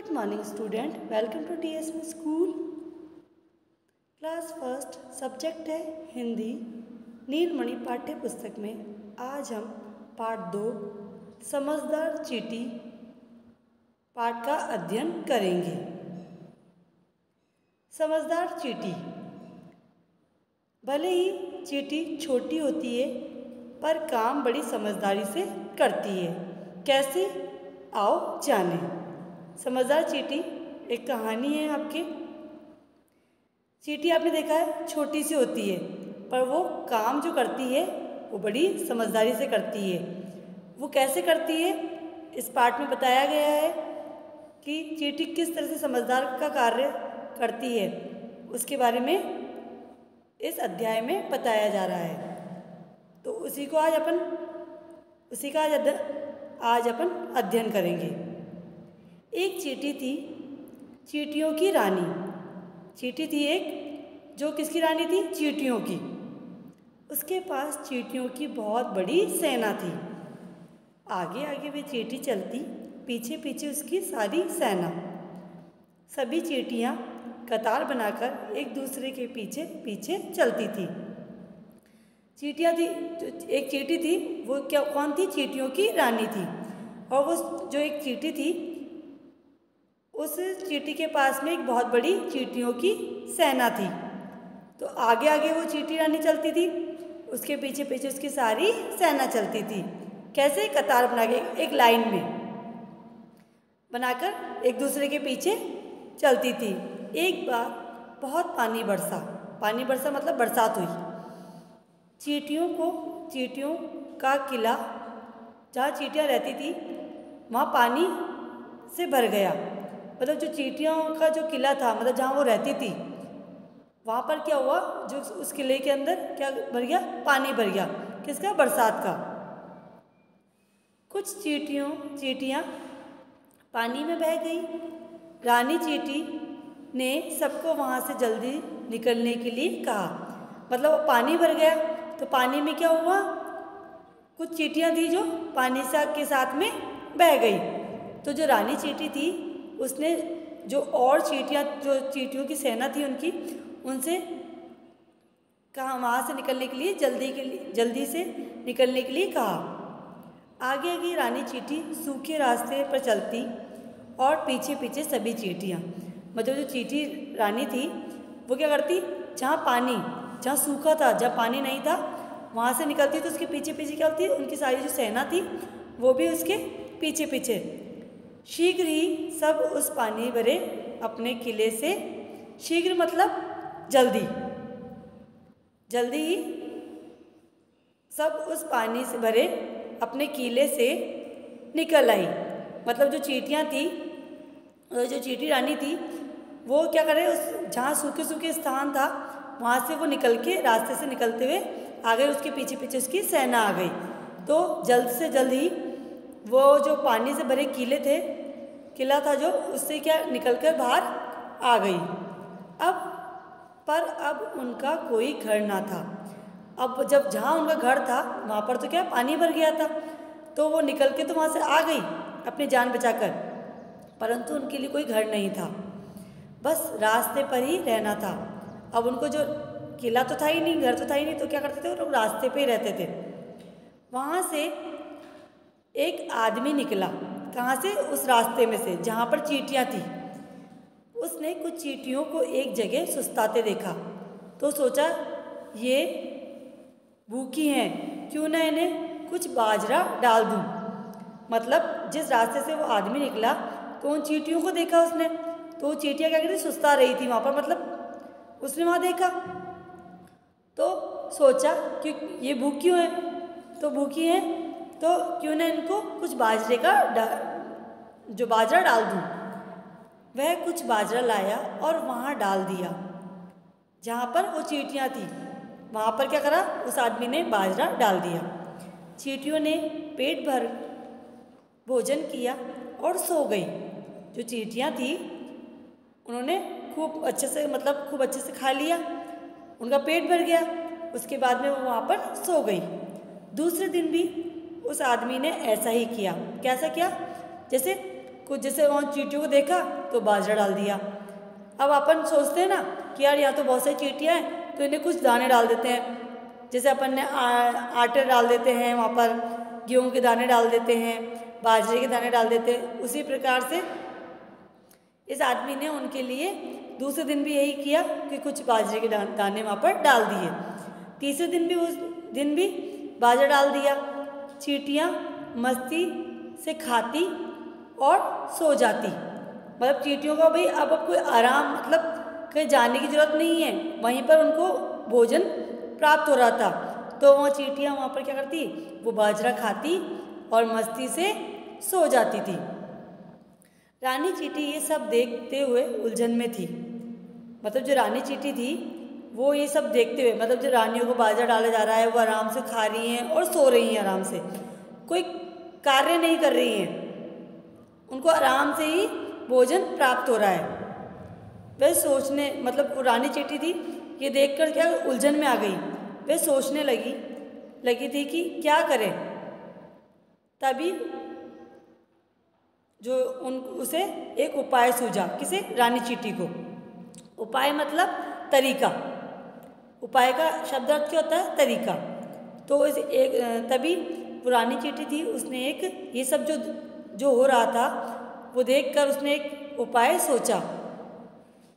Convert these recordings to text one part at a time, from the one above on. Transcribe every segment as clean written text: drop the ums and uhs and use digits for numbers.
Good morning student, welcome to TSM school. Class first subject है हिंदी। नीलमणि पाठ्य पुस्तक में आज हम पाठ 2 समझदार चींटी पाठ का अध्ययन करेंगे। समझदार चींटी। भले ही चींटी छोटी होती है पर काम बड़ी समझदारी से करती है। कैसे, आओ जानें। समझदार चींटी एक कहानी है आपकी। चींटी आपने देखा है छोटी सी होती है पर वो काम जो करती है वो बड़ी समझदारी से करती है। वो कैसे करती है इस पाठ में बताया गया है कि चींटी किस तरह से समझदार का कार्य करती है, उसके बारे में इस अध्याय में बताया जा रहा है। तो उसी का आज अपन अध्ययन करेंगे। एक चींटी थी, चींटियों की रानी। चींटी थी एक जो किसकी रानी थी? चींटियों की। उसके पास चींटियों की बहुत बड़ी सेना थी। आगे आगे वे चींटी चलती, पीछे पीछे उसकी सारी सेना। सभी चींटियाँ कतार बनाकर एक दूसरे के पीछे पीछे चलती थी। चींटियाँ थी, एक चींटी थी, वो कौन थी? चींटियों की रानी थी। और वो जो एक चींटी थी, उस चींटी के पास में एक बहुत बड़ी चींटियों की सेना थी। तो आगे आगे वो चींटी रानी चलती थी, उसके पीछे पीछे उसकी सारी सेना चलती थी। कैसे? कतार बना के एक लाइन में बनाकर एक दूसरे के पीछे चलती थी। एक बार बहुत पानी बरसा मतलब बरसात हुई। चींटियों का किला, जहाँ चींटियाँ रहती थी वहाँ पानी से भर गया। मतलब जो चींटियों का जो किला था, मतलब जहाँ वो रहती थी, वहाँ पर क्या हुआ? जो उस किले के अंदर क्या भर गया? पानी भर गया। किसका? बरसात का। कुछ चींटियाँ पानी में बह गई। रानी चींटी ने सबको वहाँ से जल्दी निकलने के लिए कहा। मतलब पानी भर गया तो पानी में क्या हुआ? कुछ चींटियाँ थी जो पानी के साथ में बह गई। तो जो रानी चींटी थी उसने जो और चींटियाँ, जो चींटियों की सेना थी उनसे कहा वहाँ से निकलने के लिए जल्दी से निकलने के लिए कहा। आगे आगे रानी चींटी सूखे रास्ते पर चलती और पीछे पीछे सभी चींटियाँ। मतलब जो चींटी रानी थी वो क्या करती? जहाँ सूखा था, जहाँ पानी नहीं था, वहाँ से निकलती तो उसके पीछे पीछे क्या होती? उनकी सारी जो सेना थी वो भी उसके पीछे पीछे। शीघ्र ही सब उस पानी भरे अपने किले से, शीघ्र मतलब जल्दी ही सब उस पानी से भरे अपने किले से निकल आई। मतलब जो चींटियाँ थी, जो चींटी रानी थी, वो क्या करे? उस जहाँ सूखे स्थान था वहाँ से वो निकल के, रास्ते से निकलते हुए आ गई। उसके पीछे पीछे उसकी सेना आ गई। तो जल्द से जल्द ही वो जो पानी से भरे किला था जो, उससे क्या निकलकर बाहर आ गई। अब उनका कोई घर ना था। अब जब जहाँ उनका घर था वहाँ पर तो क्या पानी भर गया था, तो वो निकल के तो वहाँ से आ गई अपनी जान बचाकर, परंतु उनके लिए कोई घर नहीं था। बस रास्ते पर ही रहना था। अब उनको जो किला तो था ही नहीं, घर तो था ही नहीं, तो क्या करते थे? वो लोग रास्ते पे ही रहते थे। वहाँ से एक आदमी निकला। कहाँ से? उस रास्ते में से जहाँ पर चींटियाँ थी। उसने कुछ चींटियों को एक जगह सुस्ताते देखा तो सोचा ये भूखी हैं, क्यों ना इन्हें कुछ बाजरा डाल दूँ। मतलब जिस रास्ते से वो आदमी निकला तो उन चींटियों को देखा उसने, तो वो चींटियाँ क्या करती? सुस्ता रही थी वहाँ पर। मतलब उसने वहाँ देखा तो सोचा कि ये भूखी हैं तो क्यों ना इनको कुछ बाजरे का जो बाजरा डाल दूँ। वह कुछ बाजरा लाया और वहाँ डाल दिया जहाँ पर वो चींटियाँ थी। वहाँ पर क्या करा? उस आदमी ने बाजरा डाल दिया। चींटियों ने पेट भर भोजन किया और सो गई। जो चींटियाँ थी उन्होंने खूब अच्छे से खा लिया, उनका पेट भर गया। उसके बाद में वो वहाँ पर सो गई। दूसरे दिन भी उस आदमी ने ऐसा ही किया। कैसा किया? जैसे कुछ जैसे वहाँ चींटियों को देखा तो बाजरा डाल दिया। अब अपन सोचते हैं ना कि यार यहाँ तो बहुत सारी चींटियाँ हैं तो इन्हें कुछ दाने डाल देते हैं। जैसे अपन ने आटे डाल देते हैं, वहाँ पर गेहूँ के दाने डाल देते हैं, बाजरे के दाने डाल देते हैं। उसी प्रकार से इस आदमी ने उनके लिए दूसरे दिन भी यही किया कि कुछ बाजरे के दाने वहाँ पर डाल दिए। तीसरे दिन भी उस दिन भी बाजरा डाल दिया। चींटियाँ मस्ती से खाती और सो जाती। मतलब चींटियों का भाई अब कोई आराम, मतलब कहीं जाने की ज़रूरत नहीं है, वहीं पर उनको भोजन प्राप्त हो रहा था। तो वह चींटियाँ वहाँ पर क्या करती, वो बाजरा खाती और मस्ती से सो जाती थी। रानी चींटी ये सब देखते हुए उलझन में थी। मतलब जो रानी चींटी थी वो ये सब देखते हुए, मतलब जो रानियों को बाजरा डाला जा रहा है वो आराम से खा रही हैं और सो रही हैं आराम से, कोई कार्य नहीं कर रही हैं, उनको आराम से ही भोजन प्राप्त हो रहा है। वह सोचने, मतलब वो रानी चींटी थी, ये देखकर क्या उलझन में आ गई। वह सोचने लगी थी कि क्या करें। तभी जो उसे एक उपाय सूझा। किसे? रानी चींटी को। उपाय मतलब तरीका। उपाय का शब्द अर्थ क्या होता है? तरीका। तो तभी वो रानी चींटी थी, उसने एक ये सब जो हो रहा था वो देखकर उसने एक उपाय सोचा।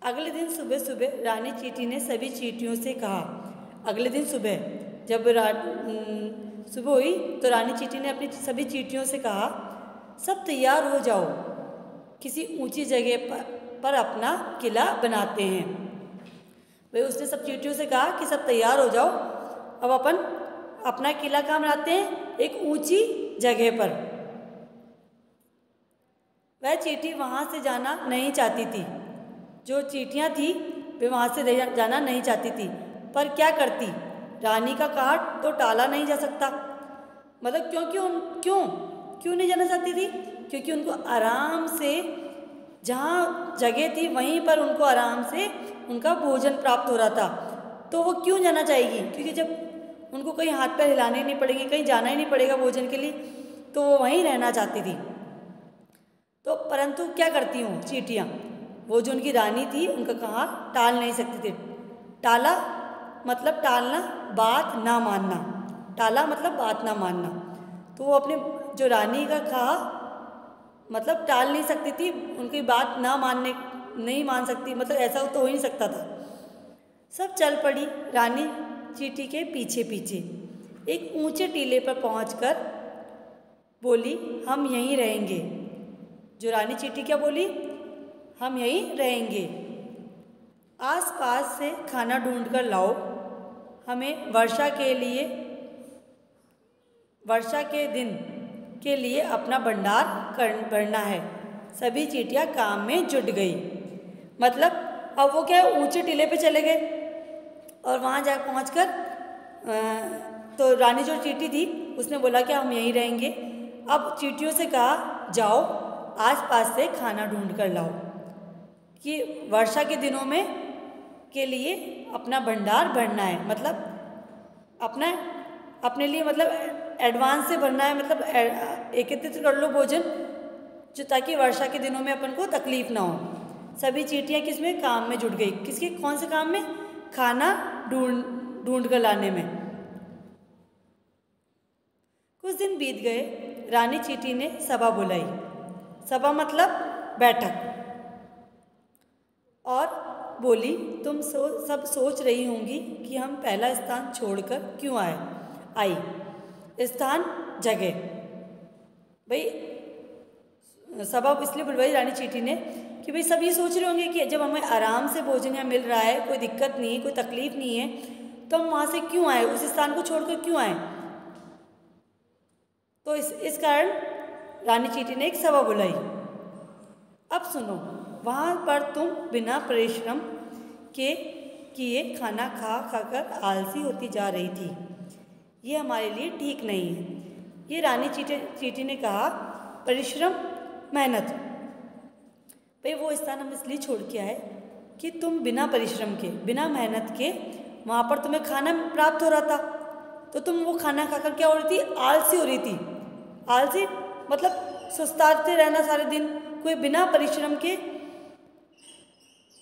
अगले दिन सुबह सुबह रानी चींटी ने सभी चींटियों से कहा। अगले दिन सुबह जब सुबह हुई तो रानी चींटी ने अपनी सभी चींटियों से कहा, सब तैयार हो जाओ, किसी ऊंची जगह पर अपना किला बनाते हैं। भाई उसने सब चींटियों से कहा कि सब तैयार हो जाओ, अब अपन अपना किला कहाँ बनाते हैं? एक ऊंची जगह पर। वह चींटी वहाँ से जाना नहीं चाहती थी। जो चींटियाँ थी वे वहाँ से जाना नहीं चाहती थी, पर क्या करती, रानी का कहा तो टाला नहीं जा सकता। मतलब क्यों नहीं जाना चाहती थी? क्योंकि उनको आराम से जहाँ जगह थी वहीं पर उनको आराम से उनका भोजन प्राप्त हो रहा था। तो वो क्यों जाना चाहेगी? क्योंकि जब उनको कहीं हाथ पैर हिलाने ही नहीं पड़ेंगे, कहीं जाना ही नहीं पड़ेगा भोजन के लिए, तो वो वहीं रहना चाहती थी। तो परंतु क्या करती हूँ चींटियाँ, वो जो उनकी रानी थी उनका कहा टाल नहीं सकती थी। टाला मतलब टालना, बात ना मानना। टाला मतलब बात ना मानना। तो वो अपने जो रानी का कहा मतलब टाल नहीं सकती थी, उनकी बात नहीं मान सकती, मतलब ऐसा तो हो ही नहीं सकता था। सब चल पड़ी रानी चींटी के पीछे पीछे। एक ऊंचे टीले पर पहुंचकर बोली, हम यहीं रहेंगे। जो रानी चींटी क्या बोली? हम यहीं रहेंगे। आसपास से खाना ढूंढकर लाओ, हमें वर्षा के दिन के लिए अपना भंडार भरना है। सभी चींटियाँ काम में जुट गई। मतलब अब वो क्या ऊंचे टीले पे चले गए और वहाँ जा पहुँचकर तो रानी जो चींटी थी उसने बोला कि हम यहीं रहेंगे। अब चींटियों से कहा, जाओ आसपास से खाना ढूंढ कर लाओ कि वर्षा के दिनों में के लिए अपना भंडार भरना है। मतलब अपने लिए मतलब एडवांस से भरना है, मतलब एकत्रित कर लो भोजन, जो ताकि वर्षा के दिनों में अपन को तकलीफ ना हो। सभी चींटियाँ किसमें? काम में जुट गई। किसके? कौन से काम में? खाना ढूंढ कर लाने में। कुछ दिन बीत गए। रानी चींटी ने सभा बुलाई। सभा मतलब बैठक। और बोली, तुम सब सोच रही होंगी कि हम पहला स्थान छोड़कर क्यों आई। स्थान जगह। भाई सभा इसलिए बुलवाई रानी चींटी ने कि भाई सब ये सोच रहे होंगे कि जब हमें आराम से भोजन यहाँ मिल रहा है, कोई दिक्कत नहीं है, कोई तकलीफ नहीं है, तो हम वहाँ से क्यों आए, उस स्थान को छोड़कर क्यों आए। तो इस कारण रानी चींटी ने एक सभा बुलाई। अब सुनो, वहाँ पर तुम बिना परिश्रम के किए खाना खाकर आलसी होती जा रही थी। ये हमारे लिए ठीक नहीं है। ये रानी चींटी ने कहा, परिश्रम, मेहनत। भाई वो स्थान हम इसलिए छोड़ के आए कि तुम बिना परिश्रम के, बिना मेहनत के वहाँ पर तुम्हें खाना प्राप्त हो रहा था, तो तुम वो खाना खाकर क्या हो रही थी? आलसी हो रही थी। आलसी मतलब सुस्ताते रहना सारे दिन, कोई बिना परिश्रम के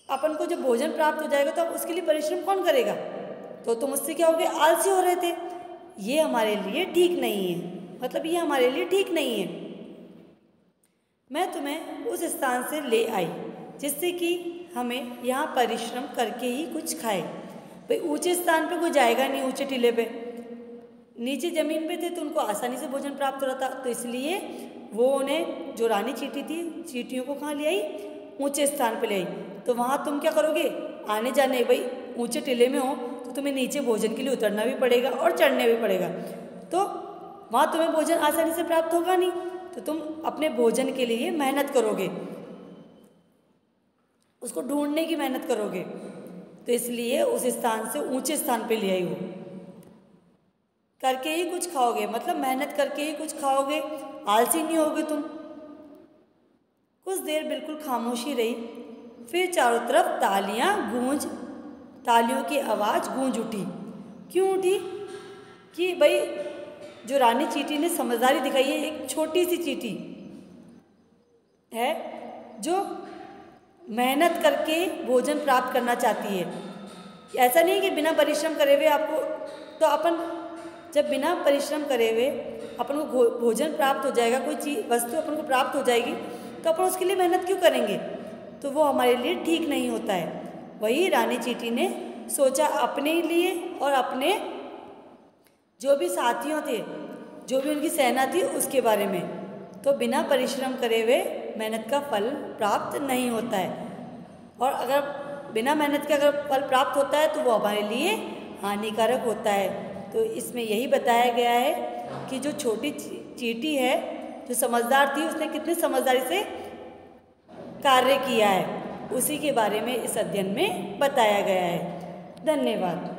अपन को जब भोजन प्राप्त हो जाएगा तो अब उसके लिए परिश्रम कौन करेगा? तो तुम उससे क्या हो गए? आलसी हो रहे थे। ये हमारे लिए ठीक नहीं है, मतलब ये हमारे लिए ठीक नहीं है। मैं तुम्हें उस स्थान से ले आई जिससे कि हमें यहाँ परिश्रम करके ही कुछ खाए। भाई ऊंचे स्थान पे कोई जाएगा नहीं, ऊंचे टीले पे, नीचे ज़मीन पे थे तो उनको आसानी से भोजन प्राप्त हो रहा था, तो इसलिए वो उन्हें जो रानी चींटी थी, चींटियों को कहाँ ले आई? ऊंचे स्थान पे ले आई। तो वहाँ तुम क्या करोगे? आने जाने, भाई ऊंचे टीले में हो तो तुम्हें नीचे भोजन के लिए उतरना भी पड़ेगा और चढ़ने भी पड़ेगा, तो वहाँ तुम्हें भोजन आसानी से प्राप्त होगा नहीं, तो तुम अपने भोजन के लिए मेहनत करोगे, उसको ढूंढने की मेहनत करोगे। तो इसलिए उस स्थान से ऊंचे स्थान पे ले आई हो। करके ही कुछ खाओगे, मतलब मेहनत करके ही कुछ खाओगे, आलसी नहीं होगे तुम। कुछ देर बिल्कुल खामोशी रही, फिर चारों तरफ तालियों की आवाज़ गूंज उठी। क्यों उठी? कि भाई जो रानी चींटी ने समझदारी दिखाई है, एक छोटी सी चींटी है जो मेहनत करके भोजन प्राप्त करना चाहती है। ऐसा नहीं कि बिना परिश्रम करे हुए आपको, तो अपन जब बिना परिश्रम करे हुए अपन को भोजन प्राप्त हो जाएगा, कोई चीज़ वस्तु अपन को प्राप्त हो जाएगी, तो अपन उसके लिए मेहनत क्यों करेंगे? तो वो हमारे लिए ठीक नहीं होता है। वही रानी चींटी ने सोचा अपने लिए और अपने जो भी साथियों थे, जो भी उनकी सेना थी, उसके बारे में। तो बिना परिश्रम करे हुए मेहनत का फल प्राप्त नहीं होता है, और अगर बिना मेहनत के अगर फल प्राप्त होता है तो वो हमारे लिए हानिकारक होता है। तो इसमें यही बताया गया है कि जो छोटी चींटी है, जो समझदार थी, उसने कितनी समझदारी से कार्य किया है, उसी के बारे में इस अध्ययन में बताया गया है। धन्यवाद।